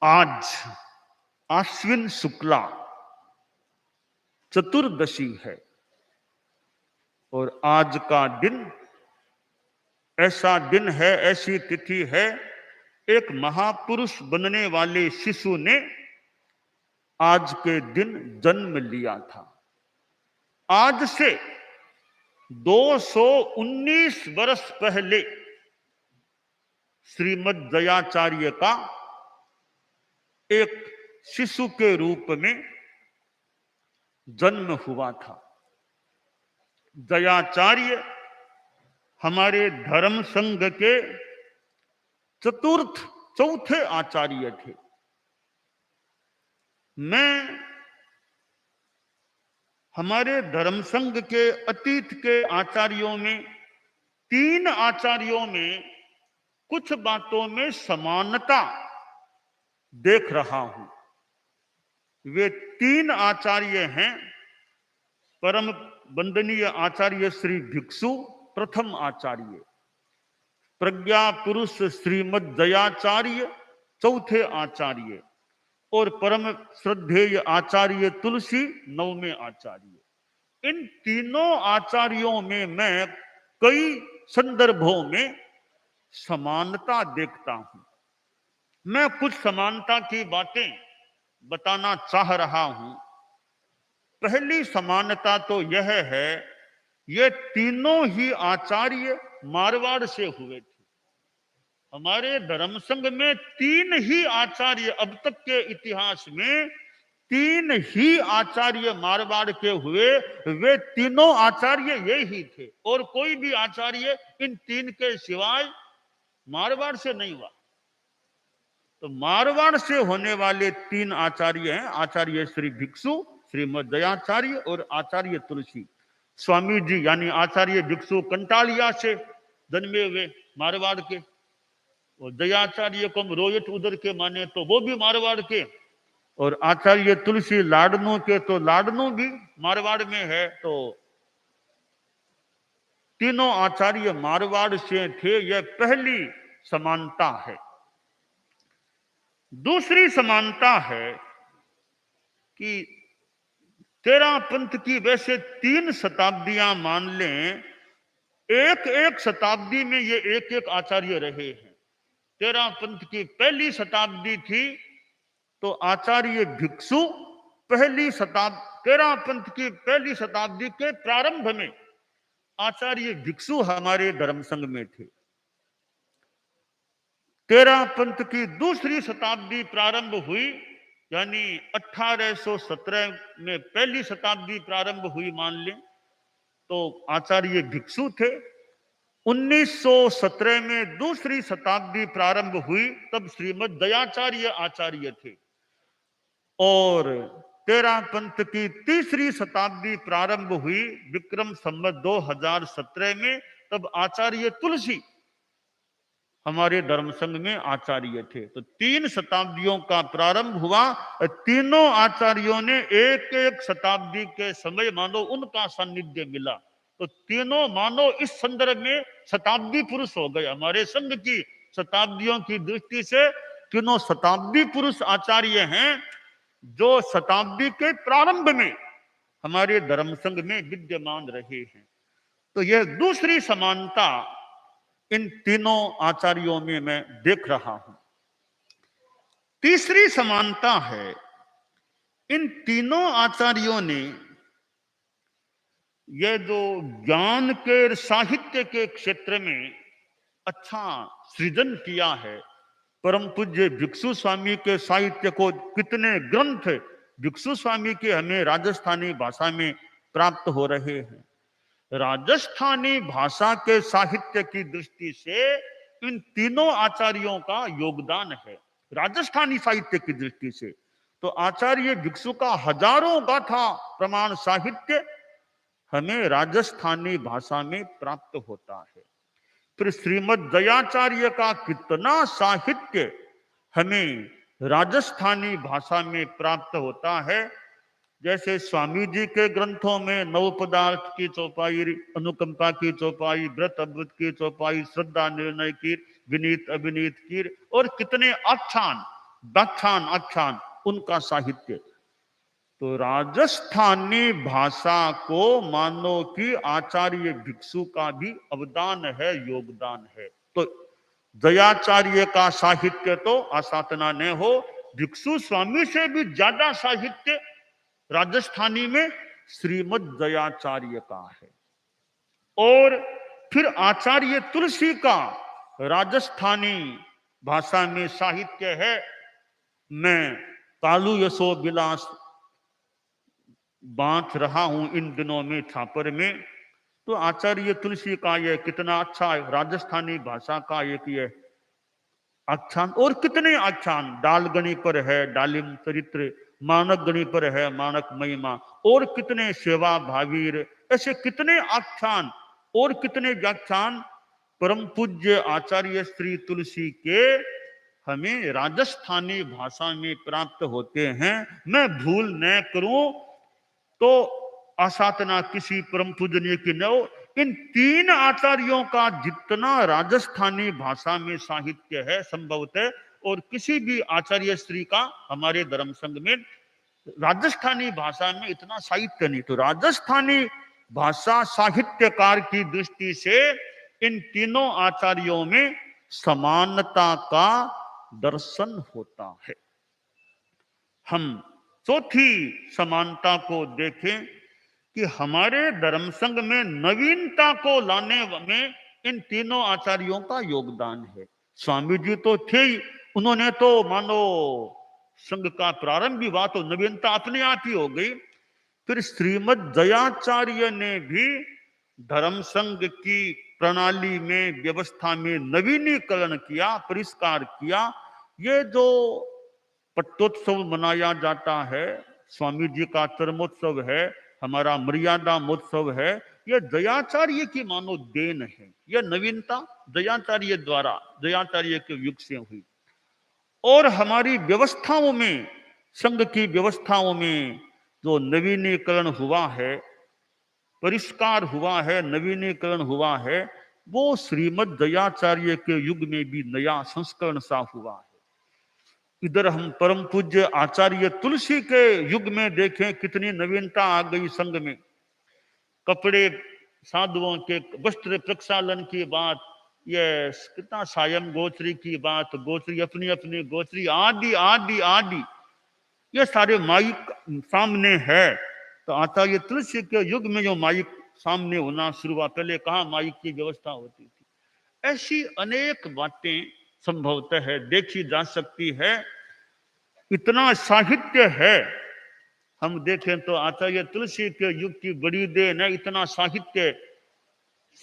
आज आश्विन शुक्ला चतुर्दशी है और आज का दिन ऐसा दिन है, ऐसी तिथि है, एक महापुरुष बनने वाले शिशु ने आज के दिन जन्म लिया था। आज से 219 वर्ष पहले श्रीमद् दयाचार्य का एक शिशु के रूप में जन्म हुआ था। दयाचार्य हमारे धर्म संघ के चौथे आचार्य थे। मैं हमारे धर्म संघ के अतीत के आचार्यों में 3 आचार्यों में कुछ बातों में समानता देख रहा हूं। वे 3 आचार्य हैं। परम वंदनीय आचार्य श्री भिक्षु प्रथम आचार्य, प्रज्ञा पुरुष श्रीमद् दयाचार्य चौथे आचार्य और परम श्रद्धेय आचार्य तुलसी 9वें आचार्य। इन तीनों आचार्यों में मैं कई संदर्भों में समानता देखता हूं। मैं कुछ समानता की बातें बताना चाह रहा हूं। पहली समानता तो यह है, ये तीनों ही आचार्य मारवाड़ से हुए थे। हमारे धर्म संघ में 3 ही आचार्य, अब तक के इतिहास में 3 ही आचार्य मारवाड़ के हुए। वे तीनों आचार्य ये ही थे और कोई भी आचार्य इन 3 के सिवाय मारवाड़ से नहीं हुआ। तो मारवाड़ से होने वाले 3 आचार्य हैं, आचार्य श्री भिक्षु, श्रीमद् दयाचार्य और आचार्य तुलसी। स्वामी जी यानी आचार्य भिक्षु कंटालिया से जन्मे हुए मारवाड़ के, और दयाचार्य को हम रोयट उधर के माने तो वो भी मारवाड़ के, और आचार्य तुलसी लाडनों के तो लाडनों भी मारवाड़ में है। तो तीनों आचार्य मारवाड़ से थे। यह पहली समानता है। दूसरी समानता है कि तेरा पंथ की वैसे 3 शताब्दियां मान लें, एक शताब्दी में ये एक आचार्य रहे हैं। तेरा पंथ की पहली शताब्दी थी तो आचार्य भिक्षु तेरा पंथ की पहली शताब्दी के प्रारंभ में आचार्य भिक्षु हमारे धर्म संघ में थे। तेरा पंथ की दूसरी शताब्दी प्रारंभ हुई, यानी 1817 में पहली शताब्दी प्रारंभ हुई मान लें, तो आचार्य भिक्षु थे। 1917 में दूसरी शताब्दी प्रारंभ हुई, तब श्रीमद् दयाचार्य आचार्य थे। और तेरा पंथ की तीसरी शताब्दी प्रारंभ हुई विक्रम संवत 2017 में, तब आचार्य तुलसी हमारे धर्म संघ में आचार्य थे। तो 3 शताब्दियों का प्रारंभ हुआ। तीनों आचार्यों ने एक शताब्दी के समय मानो उनका सानिध्य मिला, तो तीनों मानो इस संदर्भ में शताब्दी पुरुष हो गए। हमारे संघ की शताब्दियों की दृष्टि से तीनों शताब्दी पुरुष आचार्य हैं, जो शताब्दी के प्रारंभ में हमारे धर्म संघ में विद्यमान रहे हैं। तो यह दूसरी समानता इन तीनों आचार्यों में मैं देख रहा हूं। तीसरी समानता है, इन तीनों आचार्यों ने यह जो ज्ञान के साहित्य के क्षेत्र में अच्छा सृजन किया है। परम पूज्य भिक्षु स्वामी के साहित्य को कितने ग्रंथ भिक्षु स्वामी के हमें राजस्थानी भाषा में प्राप्त हो रहे हैं। राजस्थानी भाषा के साहित्य की दृष्टि से इन तीनों आचार्यों का योगदान है। राजस्थानी साहित्य की दृष्टि से तो आचार्य भिक्षु का हजारों गाथा प्रमाण साहित्य हमें राजस्थानी भाषा में प्राप्त होता है। फिर श्रीमद् दयाचार्य का कितना साहित्य हमें राजस्थानी भाषा में प्राप्त होता है। जैसे स्वामी जी के ग्रंथों में नव पदार्थ की चौपाई, अनुकंपा की चौपाई, व्रत अद्भुत की चौपाई, श्रद्धा निर्णय की, विनीत अभिनीत की, और कितने आख्यान व्याख्यान आख्यान उनका साहित्य। तो राजस्थानी भाषा को मानो कि आचार्य भिक्षु का भी अवदान है, योगदान है। तो दयाचार्य का साहित्य तो आसातना ने हो, भिक्षु स्वामी से भी ज्यादा साहित्य राजस्थानी में श्रीमद दयाचार्य का है। और फिर आचार्य तुलसी का राजस्थानी भाषा में साहित्य है। मैं कालू यशो विलास बांध रहा हूं इन दिनों में छापर में, तो आचार्य तुलसी का यह कितना अच्छा राजस्थानी भाषा का एक ये आख्यान, और कितने आख्यान डालगणी पर है डालिम चरित्र, मानक गणी पर है मानक महिमा, और कितने सेवा भावीर, ऐसे कितने आख्यान और कितने व्याख्यान परम पूज्य आचार्य श्री तुलसी के हमें राजस्थानी भाषा में प्राप्त होते हैं। मैं भूल न करूं तो आसातना किसी परम पूजनीय की न हो, इन तीन आचार्यों का जितना राजस्थानी भाषा में साहित्य है संभवतः और किसी भी आचार्य श्री का हमारे धर्म संघ में राजस्थानी भाषा में इतना साहित्य नहीं। तो राजस्थानी भाषा साहित्यकार की दृष्टि से इन तीनों आचार्यों में समानता का दर्शन होता है। हम चौथी समानता को देखें कि हमारे धर्म संघ में नवीनता को लाने में इन तीनों आचार्यों का योगदान है। स्वामी जी तो थे ही, उन्होंने तो मानो संघ का प्रारंभ भी हुआ तो नवीनता अपने आप ही हो गई। फिर श्रीमद दयाचार्य ने भी धर्म संघ की प्रणाली में व्यवस्था में नवीनीकरण किया, परिष्कार किया। ये जो पट्टोत्सव मनाया जाता है, स्वामी जी का चरमोत्सव है, हमारा मर्यादा महोत्सव है, यह दयाचार्य की मानो देन है। यह नवीनता दयाचार्य द्वारा, दयाचार्य के युग से हुई। और हमारी व्यवस्थाओं में, संघ की व्यवस्थाओं में जो नवीनीकरण हुआ है, परिष्कार हुआ है, नवीनीकरण हुआ है, वो श्रीमद दयाचार्य के युग में भी नया संस्करण सा हुआ है। इधर हम परम पूज्य आचार्य तुलसी के युग में देखें कितनी नवीनता आ गई संघ में। कपड़े साधुओं के वस्त्र प्रक्षालन की बात, ये कितना सायम गोत्री की बात, गोत्री अपनी अपनी गोत्री आदि आदि आदि, ये सारे माइक सामने है। तो आचार्य तुलसी के युग में जो माइक सामने होना शुरू हुआ, पहले कहाँ माइक की व्यवस्था होती थी। ऐसी अनेक बातें संभवतः है देखी जा सकती है। इतना साहित्य है, हम देखें तो आचार्य तुलसी के युग की बड़ी देन है, इतना साहित्य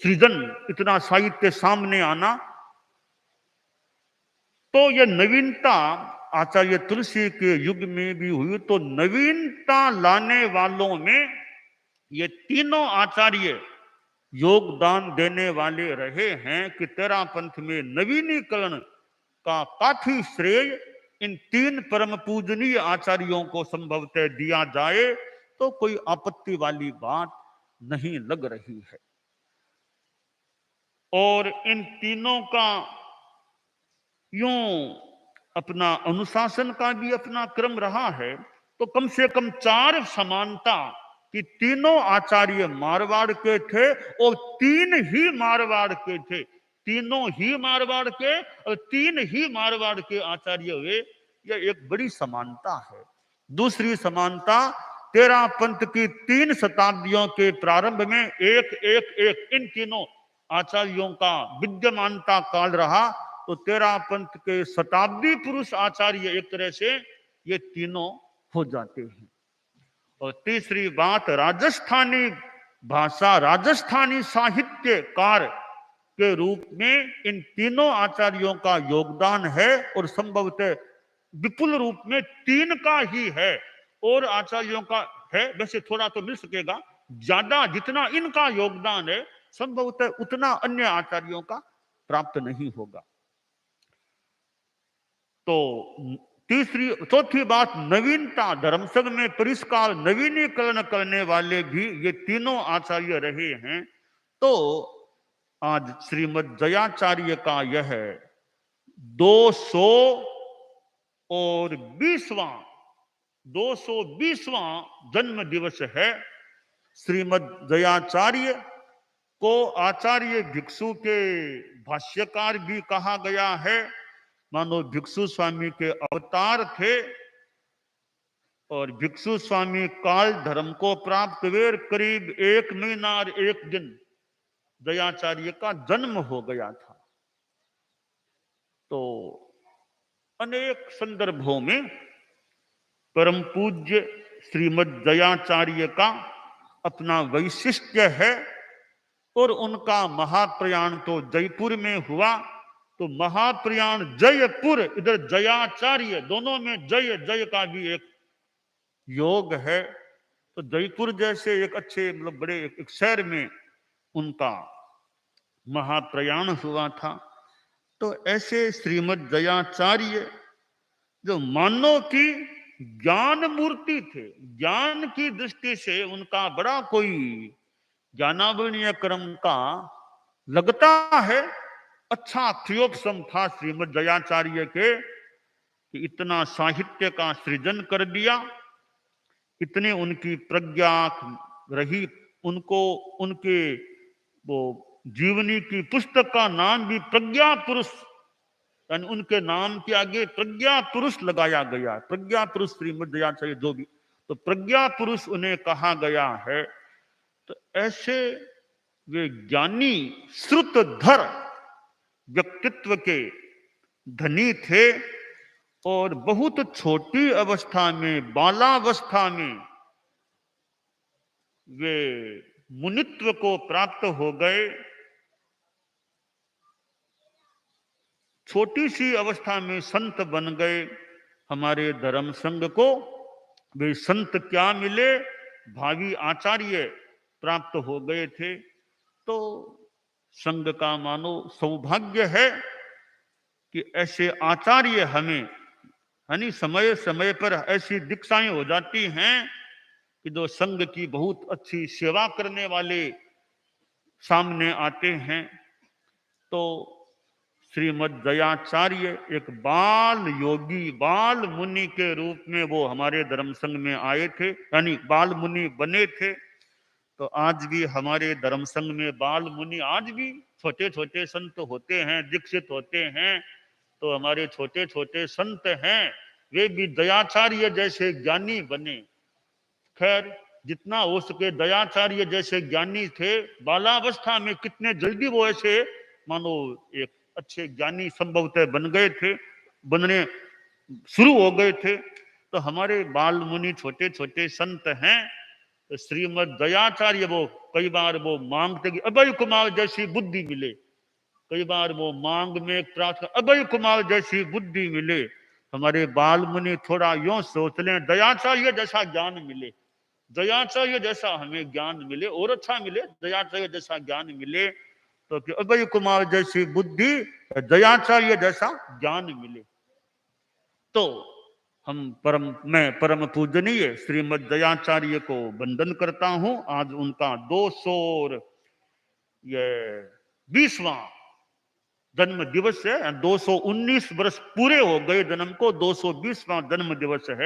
सृजन, इतना साहित्य सामने आना। तो यह नवीनता आचार्य तुलसी के युग में भी हुई। तो नवीनता लाने वालों में ये तीनों आचार्य योगदान देने वाले रहे हैं कि तेरा पंथ में नवीनीकरण का काफी श्रेय इन तीन परम पूजनीय आचार्यों को संभवतः दिया जाए तो कोई आपत्ति वाली बात नहीं लग रही है। और इन तीनों का यूं अपना अनुशासन का भी अपना क्रम रहा है। तो कम से कम चार समानता कि तीनों आचार्य मारवाड़ के थे और तीन ही मारवाड़ के थे, तीनों ही मारवाड़ के और तीन ही मारवाड़ के आचार्य हुए, यह एक बड़ी समानता है। दूसरी समानता, तेरा पंथ की 3 शताब्दियों के प्रारंभ में एक एक एक इन तीनों आचार्यों का विद्यमानता काल रहा। तो तेरा पंथ के शताब्दी पुरुष आचार्य एक तरह से ये तीनों हो जाते हैं। और तीसरी बात, राजस्थानी भाषा, राजस्थानी साहित्यकार के रूप में इन तीनों आचार्यों का योगदान है और संभवतः विपुल रूप में 3 का ही है। और आचार्यों का है वैसे थोड़ा तो मिल सकेगा, ज्यादा जितना इनका योगदान है संभवतः उतना अन्य आचार्यों का प्राप्त नहीं होगा। तो चौथी बात, नवीनता, धर्म संघ में परिष्कार, नवीनीकरण करने वाले भी ये तीनों आचार्य रहे हैं। तो आज श्रीमद दयाचार्य का यह और 20वां 220वां जन्म दिवस है। श्रीमद् दयाचार्य को आचार्य भिक्षु के भाष्यकार भी कहा गया है। मानो भिक्षु स्वामी के अवतार थे और भिक्षु स्वामी काल धर्म को प्राप्त हुए। करीब 1 महीना और 1 दिन दयाचार्य का जन्म हो गया था। तो अनेक संदर्भों में परम पूज्य श्रीमद् दयाचार्य का अपना वैशिष्ट्य है और उनका महाप्रयाण तो जयपुर में हुआ। तो महाप्रयाण जयपुर, इधर जयाचार्य, दोनों में जय जय का भी एक योग है। तो जयपुर जैसे एक अच्छे मतलब बड़े एक शहर में उनका महाप्रयाण हुआ था। तो ऐसे श्रीमद् दयाचार्य जो मानव की ज्ञान मूर्ति थे, ज्ञान की दृष्टि से उनका बड़ा कोई ज्ञानावरणीय क्रम का लगता है अच्छा क्रियोपशम था श्रीमद् दयाचार्य के, कि इतना साहित्य का सृजन कर दिया, इतनी उनकी प्रज्ञा रही। उनको उनके वो जीवनी की पुस्तक का नाम भी प्रज्ञा पुरुष, यानी उनके नाम के आगे प्रज्ञा पुरुष लगाया गया। प्रज्ञा पुरुष श्रीमद् दयाचार्य जो भी, तो प्रज्ञा पुरुष उन्हें कहा गया है। तो ऐसे वे ज्ञानी श्रुतधर व्यक्तित्व के धनी थे और बहुत छोटी अवस्था में, बालावस्था में वे मुनित्व को प्राप्त हो गए। छोटी सी अवस्था में संत बन गए। हमारे धर्म संघ को वे संत क्या मिले, भावी आचार्य प्राप्त हो गए थे। तो संघ का मानो सौभाग्य है कि ऐसे आचार्य हमें, यानी समय समय पर ऐसी दीक्षाएं हो जाती हैं कि जो संघ की बहुत अच्छी सेवा करने वाले सामने आते हैं। तो श्रीमद् दयाचार्य एक बाल योगी, बाल मुनि के रूप में वो हमारे धर्म संघ में आए थे, यानी बाल मुनि बने थे। तो आज भी हमारे धर्म संघ में बाल मुनि आज भी छोटे छोटे संत होते हैं, दीक्षित होते हैं। तो हमारे छोटे छोटे संत हैं, वे भी दयाचार्य जैसे ज्ञानी बने। खैर, जितना हो सके दयाचार्य जैसे ज्ञानी थे। बालावस्था में कितने जल्दी वो ऐसे मानो एक अच्छे ज्ञानी संभवतः बन गए थे, बनने शुरू हो गए थे। तो हमारे बाल मुनि छोटे छोटे संत हैं। तो श्रीमद् दयाचार्य वो कई बार वो मांगते कि अभय कुमार जैसी बुद्धि मिले, कई बार वो मांग में प्रार्थना अभय कुमार जैसी बुद्धि मिले। हमारे बाल मुनि थोड़ा यूं सोच लें, दयाचार्य जैसा ज्ञान मिले, दयाचार्य जैसा हमें ज्ञान मिले, और अच्छा मिले, दयाचार्य जैसा ज्ञान मिले। तो कि अभय कुमार जैसी बुद्धि, दयाचार्य जैसा ज्ञान मिले। तो मैं परम पूजनीय श्रीमद् दयाचार्य को वंदन करता हूं। आज उनका 220वां जन्म दिवस है। 219 वर्ष पूरे हो गए जन्म को, 220वां जन्म दिवस है।